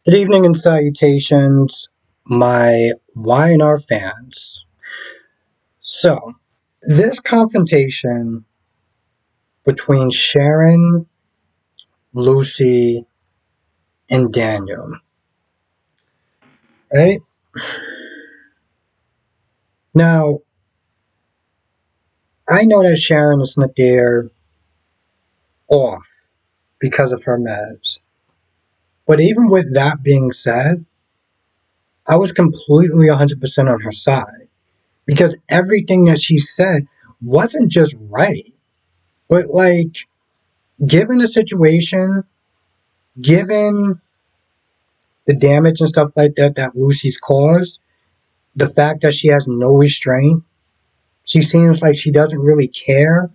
Good evening and salutations, my YNR fans. So, this confrontation between Sharon, Lucy, and Daniel, right? Now, I know that Sharon is not there off because of her meds. But even with that being said, I was completely 100% on her side because everything that she said wasn't just right, but given the situation, given the damage and stuff like that that Lucy's caused, the fact that she has no restraint, she seems like she doesn't really care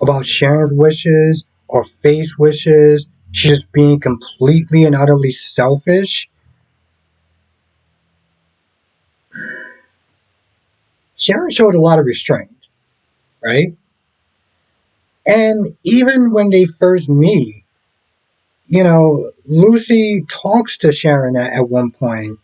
about Sharon's wishes or Faith's wishes. She's just being completely and utterly selfish. Sharon showed a lot of restraint, right? And even when they first meet, Lucy talks to Sharon at one point.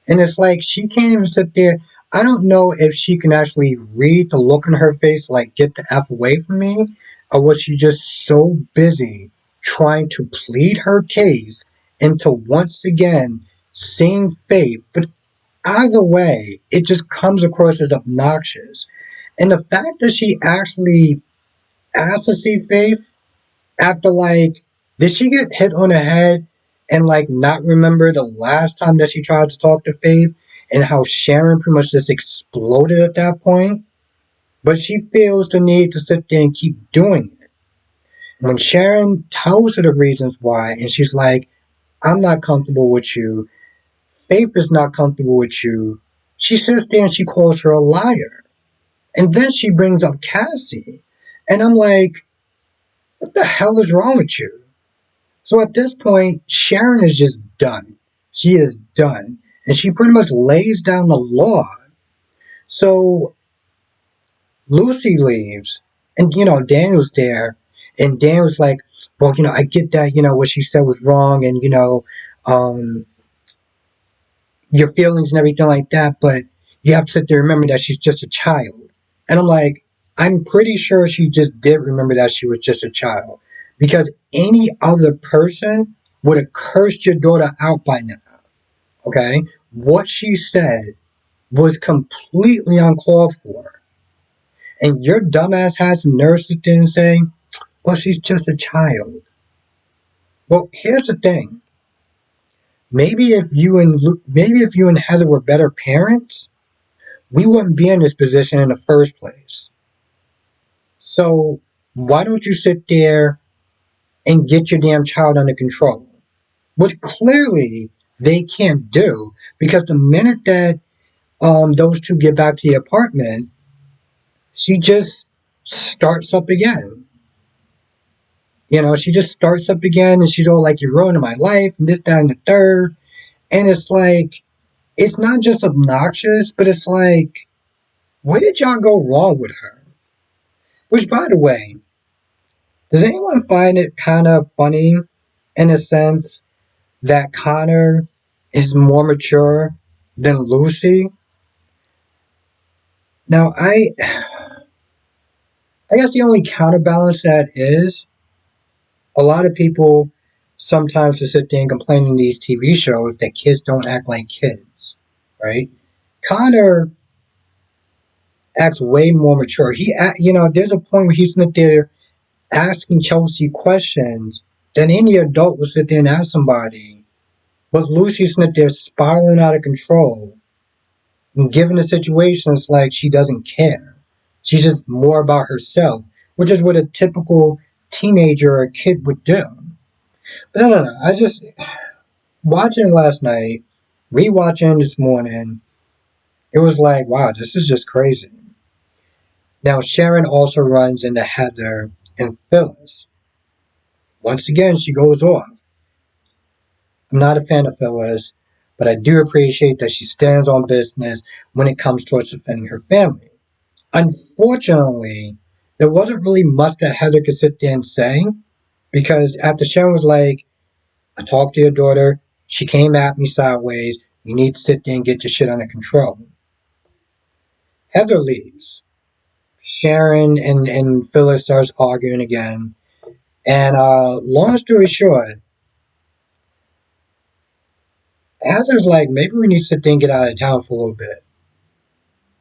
And it's like she can't even sit there. I don't know if she can actually read the look on her face, like, get the F away from me, or was she just so busy trying to plead her case into once again seeing Faith. But either way, it just comes across as obnoxious. And the fact that she actually asked to see Faith after, did she get hit on the head and not remember the last time that she tried to talk to Faith and how Sharon pretty much just exploded at that point? But she feels the need to sit there and keep doing it. When Sharon tells her the reasons why, and she's like, I'm not comfortable with you, Faith is not comfortable with you, she sits there and she calls her a liar. And then she brings up Cassie. And I'm like, what the hell is wrong with you? So at this point, Sharon is just done. She is done. And she pretty much lays down the law. So Lucy leaves, and Daniel's there, and Daniel's like, well, I get that, what she said was wrong, and um, your feelings and everything like that, but you have to sit there and remember that she's just a child. And I'm like, I'm pretty sure she just did remember that she was just a child. Because any other person would have cursed your daughter out by now. Okay? What she said was completely uncalled for. And your dumbass has the nerve to sit there and say, well, she's just a child. Well, here's the thing. Maybe if you and Heather were better parents, we wouldn't be in this position in the first place. So why don't you sit there and get your damn child under control? Which clearly they can't do because the minute that those two get back to the apartment, she just starts up again. She just starts up again and she's all like, you're ruining my life and this, that, and the third. And it's like, it's not just obnoxious, but it's like, where did y'all go wrong with her? Which, by the way, does anyone find it kind of funny in a sense that Connor is more mature than Lucy? Now, I guess the only counterbalance that is a lot of people sometimes just sit there and complain in these TV shows that kids don't act like kids, right? Connor acts way more mature. There's a point where he's not there asking Chelsea questions than any adult would sit there and ask somebody. But Lucy's not there spiraling out of control. And given the situation, it's like she doesn't care. She's just more about herself, which is what a typical teenager or kid would do. But I don't know. I just watching last night, rewatching this morning, it was like, wow, this is just crazy. Now Sharon also runs into Heather and Phyllis. Once again, she goes off. I'm not a fan of Phyllis, but I do appreciate that she stands on business when it comes towards defending her family. Unfortunately, there wasn't really much that Heather could sit there and say, because after Sharon was like, I talked to your daughter, She came at me sideways. You need to sit there and get your shit under control. Heather leaves. Sharon and Phyllis starts arguing again. And long story short, Heather's like, maybe we need to sit there and get out of town for a little bit.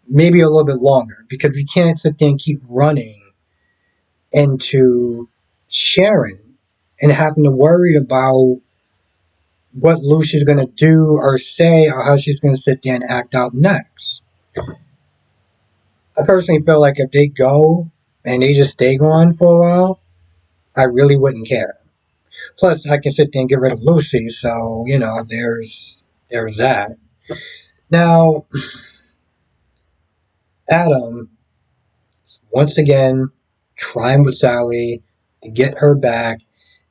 Maybe a little bit longer. Because we can't sit there and keep running into Sharon and having to worry about what Lucy's going to do or say or how she's going to sit there and act out next. I personally feel like if they go and they just stay gone for a while, I really wouldn't care. Plus, I can sit there and get rid of Lucy, so there's that. Now, Adam once again trying with Sally to get her back.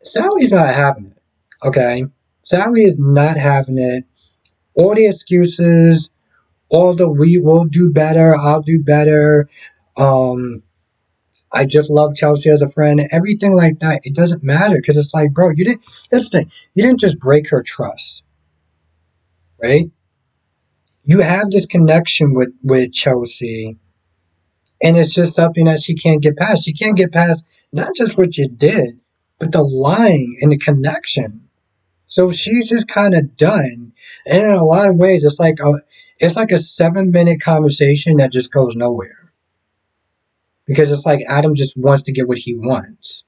Sally's not having it. Okay, Sally is not having it. All the excuses, all the we will do better, I'll do better. Um, I just love Chelsea as a friend, everything like that. It doesn't matter because it's like, bro, you didn't. That's the thing. You didn't just break her trust, right? You have this connection with Chelsea, and it's just something that she can't get past. She can't get past not just what you did, but the lying and the connection. So she's just kind of done. And in a lot of ways, it's like a 7-minute conversation that just goes nowhere because it's like Adam just wants to get what he wants.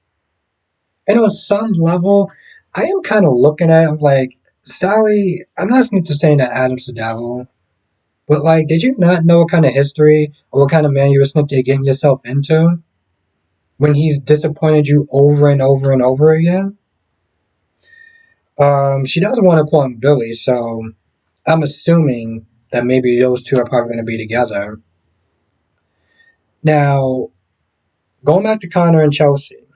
And on some level, I am kind of looking at him like, Sally, I'm not saying that Adam's the devil, but like, did you not know what kind of history or what kind of man you were getting yourself into when he's disappointed you over and over and over again? She doesn't want to call him Billy, so I'm assuming that maybe those two are probably going to be together. Now, going back to Connor and Chelsea,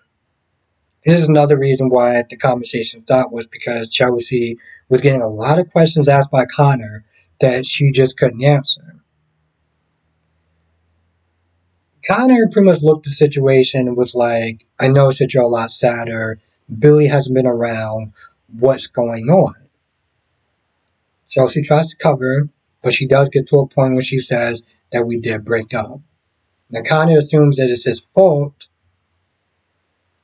this is another reason why the conversation stopped was because Chelsea was getting a lot of questions asked by Connor that she just couldn't answer. Connor pretty much looked at the situation and was like, I noticed that you're a lot sadder. Billy hasn't been around. What's going on? Chelsea tries to cover, but she does get to a point where she says that we did break up. Now Connor assumes that it's his fault,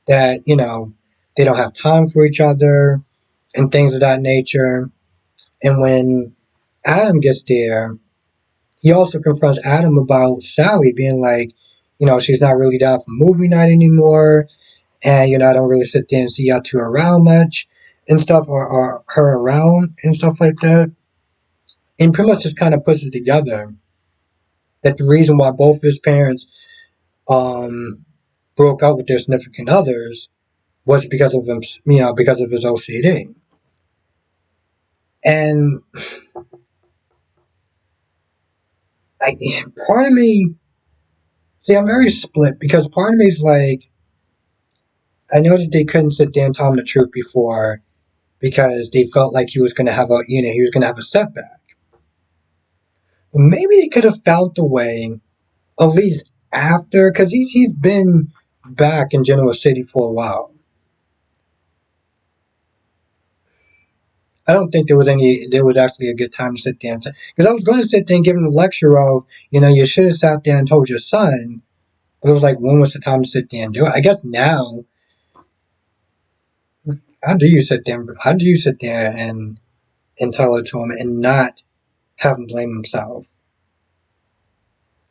that, they don't have time for each other and things of that nature. And when Adam gets there, he also confronts Adam about Sally being like, she's not really down for movie night anymore. And, I don't really sit there and see y'all two around much and stuff, or her around and stuff like that. And pretty much just kind of puts it together that the reason why both his parents um, broke up with their significant others was because of him, because of his OCD. And part of me, see, I'm very split because part of me is like, I know that they couldn't sit there and tell him the truth before because they felt like he was going to have a setback. Maybe they could have found a way, at least after, because he's been back in Genoa City for a while. I don't think there was actually a good time to sit there and say, because I was going to sit there and give him a lecture of, you should have sat there and told your son. But it was like, when was the time to sit there and do it? I guess now, how do you sit there and tell it to him and not have him blame himself?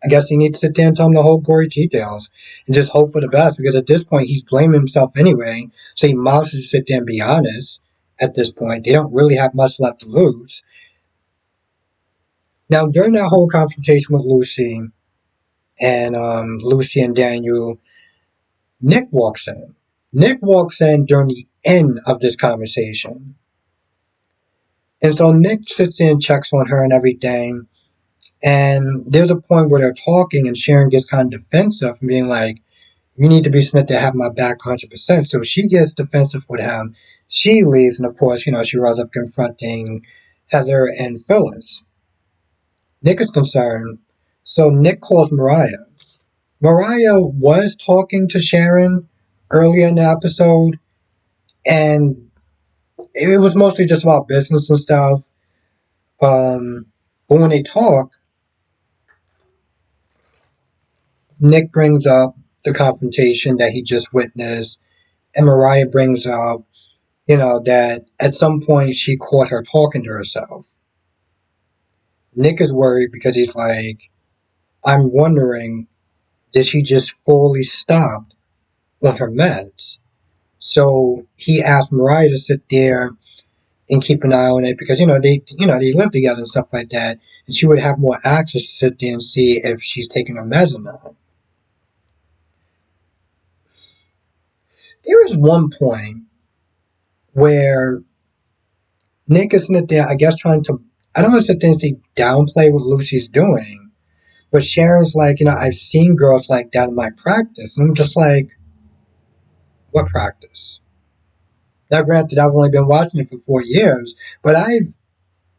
I guess he needs to sit there and tell him the whole gory details and just hope for the best because at this point he's blaming himself anyway. So he might as well sit there and be honest at this point. They don't really have much left to lose. Now, during that whole confrontation with Lucy and Daniel, Nick walks in. Nick walks in during the end of this conversation. And so Nick sits there and checks on her and everything. And there's a point where they're talking and Sharon gets kind of defensive and being like, you need to be smart to have my back 100%. So she gets defensive with him. She leaves, and of course, she runs up confronting Heather and Phyllis. Nick is concerned, so Nick calls Mariah. Mariah was talking to Sharon earlier in the episode, and it was mostly just about business and stuff. Um, but when they talk, Nick brings up the confrontation that he just witnessed, and Mariah brings up, that at some point she caught her talking to herself. Nick is worried because he's like, I'm wondering, did she just fully stop on her meds? So he asked Mariah to sit there and keep an eye on it because they live together and stuff like that, and she would have more access to sit there and see if she's taking her meds or not. There is one point where Nick is sitting there, I guess, trying to. I don't want to sit there and say downplay what Lucy's doing, but Sharon's like, I've seen girls like that in my practice, and I'm just like, what practice? Now, granted, I've only been watching it for 4 years, but I've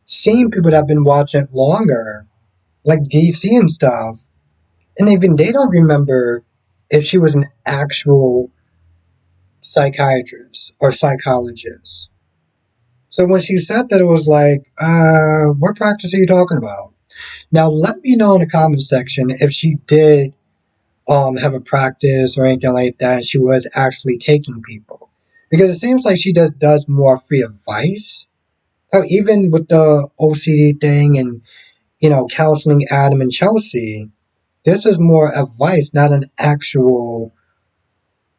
seen people that have been watching it longer, like DC and stuff, and even they don't remember if she was an actual psychiatrist or psychologist. So when she said that, it was like, what practice are you talking about? Now, let me know in the comment section if she did have a practice or anything like that, and she was actually taking people. Because it seems like she does more free advice. Hell, even with the OCD thing and, counseling Adam and Chelsea, this is more advice, not an actual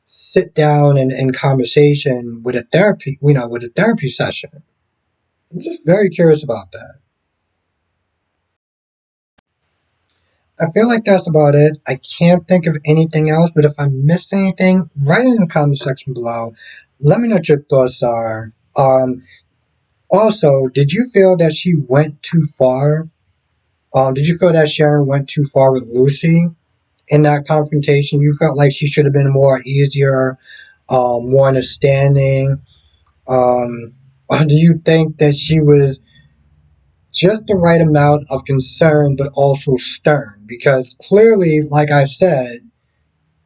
sit down and conversation with a therapy session. I'm just very curious about that. I feel like that's about it. I can't think of anything else, but if I missed anything, write it in the comment section below. Let me know what your thoughts are. Also, did you feel that she went too far? Did you feel that Sharon went too far with Lucy in that confrontation? You felt like she should have been more easier, more understanding. Or do you think that she was just the right amount of concern, but also stern? Because clearly, like I've said,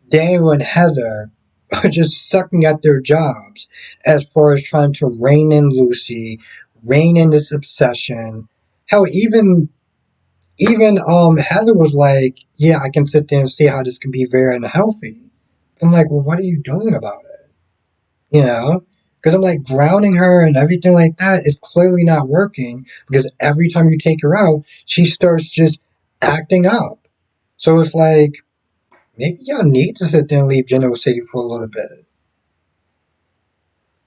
Daniel and Heather are just sucking at their jobs as far as trying to rein in Lucy, rein in this obsession. Hell, even Heather was like, "Yeah, I can sit there and see how this can be very unhealthy." I'm like, "Well, what are you doing about it?" You know? Because I'm like, grounding her and everything like that is clearly not working because every time you take her out, she starts just acting up. So it's like, maybe y'all need to sit there and leave Genoa City for a little bit.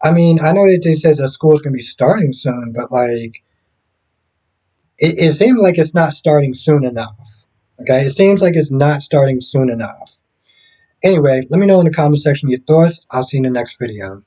I mean, I know that they says that school's gonna be starting soon, but like, it seems like it's not starting soon enough. Okay, it seems like it's not starting soon enough. Anyway, let me know in the comment section your thoughts. I'll see you in the next video.